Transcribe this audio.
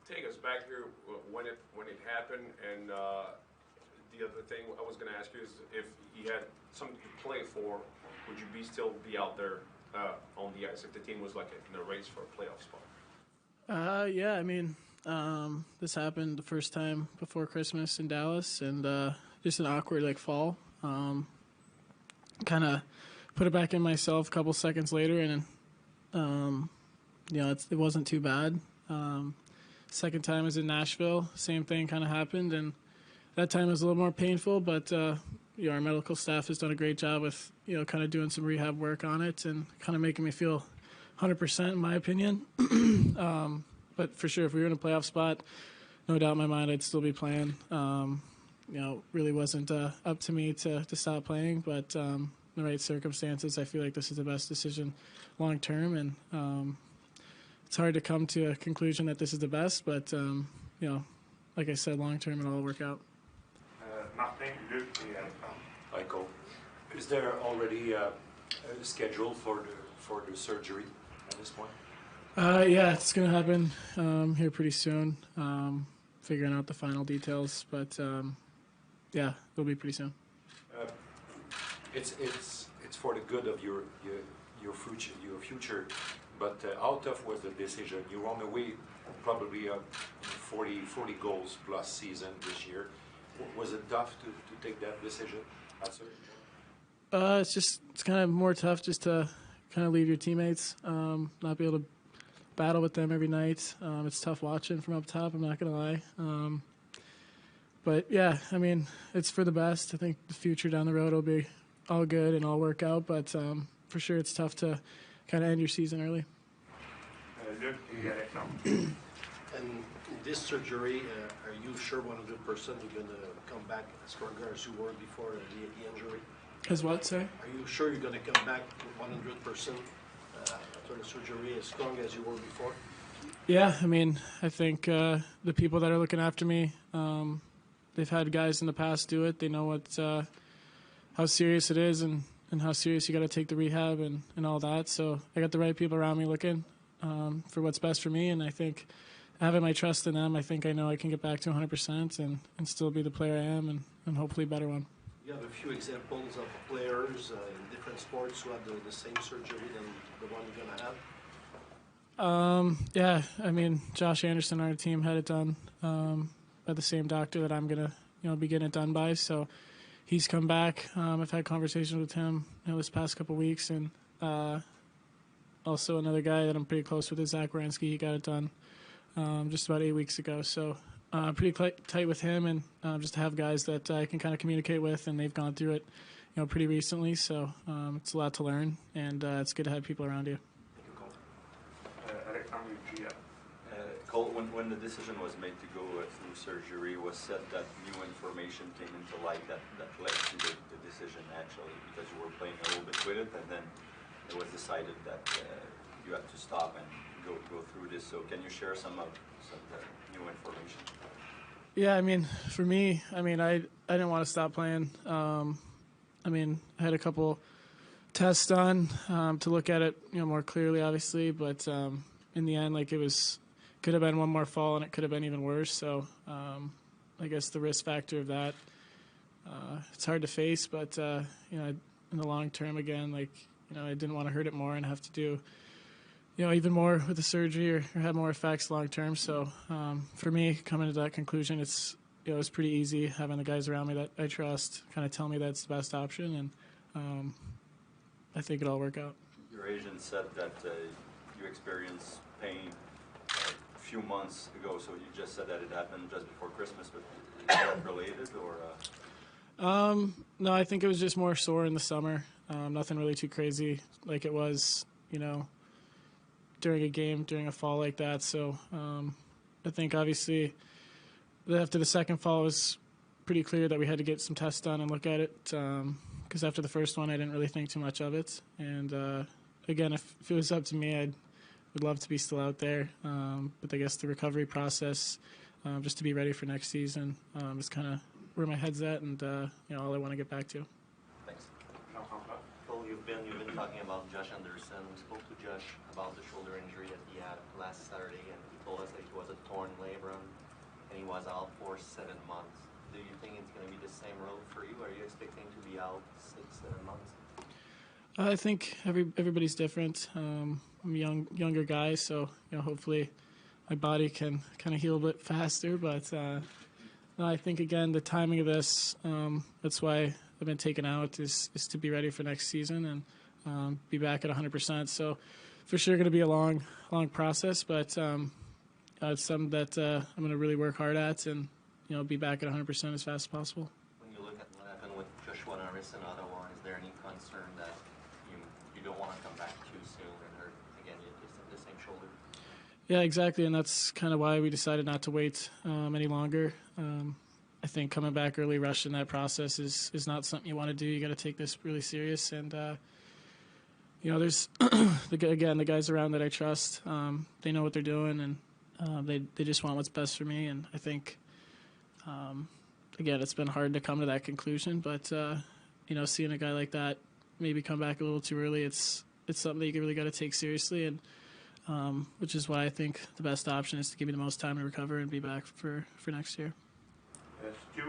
take us back here when it happened, and the other thing I was going to ask you is if you had something to play for, would you still be out there on the ice if the team was like in a race for a playoff spot? Yeah, I mean, this happened the first time before Christmas in Dallas, and just an awkward fall. Kind of put it back in myself a couple seconds later, and it wasn't too bad. Second time was in Nashville, same thing kind of happened, and that time was a little more painful, but our medical staff has done a great job with kind of doing some rehab work on it and kind of making me feel 100% in my opinion. But for sure, if we were in a playoff spot, no doubt in my mind I'd still be playing. Really wasn't up to me to stop playing, but in the right circumstances, I feel like this is the best decision long term, and it's hard to come to a conclusion that this is the best, but like I said, long term it'll all work out. Martin, Luc et Alexandre. Michael, is there already a schedule for the surgery at this point? Yeah, it's going to happen here pretty soon. Figuring out the final details, but yeah, it'll be pretty soon. It's for the good of your future. But how tough was the decision? You're on the way, probably 40 goals plus season this year. Was it tough to take that decision at a certain point? It's kind of more tough just to kind of leave your teammates, not be able to battle with them every night. It's tough watching from up top, I'm not going to lie. But yeah, I mean, it's for the best. I think the future down the road will be all good and all work out, but for sure it's tough to kind of end your season early. Luc et Alexandre. And this surgery, are you sure 100% you're going to come back as stronger as you were before the injury? As what, say? Are you sure you're going to come back 100% after the surgery as strong as you were before? Yeah, I mean, I think the people that are looking after me, they've had guys in the past do it. They know how serious it is and how serious you got to take the rehab and all that. So I got the right people around me looking for what's best for me, and I think having my trust in them, I think I know I can get back to 100% and still be the player I am and hopefully a better one. You have a few examples of players in different sports who have the same surgery than the one you're going to have? Yeah, I mean, Josh Anderson on our team had it done by the same doctor that I'm going to be getting it done by, so he's come back. I've had conversations with him this past couple weeks, and also another guy that I'm pretty close with is Zach Wierenski. He got it done just about 8 weeks ago, so pretty tight with him, and just to have guys that I can kind of communicate with, and they've gone through it pretty recently, so it's a lot to learn, and it's good to have people around you. Alexandre Gia. Cole, when the decision was made to go through surgery, was said that new information came into light that led to the decision actually, because you were playing a little bit with it, and then it was decided that you had to stop and go through this. So can you share some of the new information? Yeah, I mean, for me, I didn't want to stop playing. I had a couple tests done to look at it, more clearly, obviously. But in the end, could have been one more fall, and it could have been even worse. So I guess the risk factor of that, it's hard to face. But in the long term, again, I didn't want to hurt it more and have to do even more with the surgery or have more effects long term. So for me, coming to that conclusion, it was pretty easy having the guys around me that I trust kind of tell me that's the best option, and I think it'll all work out. Your agent said that you experienced pain a few months ago, so you just said that it happened just before Christmas, but is that related or? No, I think it was just more sore in the summer. Nothing really too crazy like it was, during a game, during a fall like that. So I think obviously after the second fall, it was pretty clear that we had to get some tests done and look at it, because after the first one, I didn't really think too much of it. And again, if it was up to me, I would love to be still out there. But I guess the recovery process, just to be ready for next season, is kind of where my head's at, and all I want to get back to. Thanks. Well, you've been talking about Josh Anderson. We spoke to Josh about the shoulder injury that he had last Saturday, and he told us that it was a torn labrum. was out for 7 months. Do you think it's going to be the same road for you? Are you expecting to be out 6-7 months? I think everybody's different. I'm a younger guy, so hopefully my body can kind of heal a bit faster. But no, I think again the timing of this, that's why I've been taken out is to be ready for next season and be back at 100%. So for sure going to be a long process, but it's something that I'm going to really work hard at and be back at 100% as fast as possible. When you look at what happened with Joshua Norris in Ottawa, is there any concern that you don't want to come back too soon and hurt again the same shoulder? Yeah, exactly, and that's kind of why we decided not to wait any longer. I think coming back early, rushing that process is not something you want to do. You got to take this really serious, and there's the guys around that I trust. They know what they're doing, and they just want what's best for me. And I think again, it's been hard to come to that conclusion, but seeing a guy like that maybe come back a little too early, it's something that you really got to take seriously, and which is why I think the best option is to give me the most time to recover and be back for next year. Stu?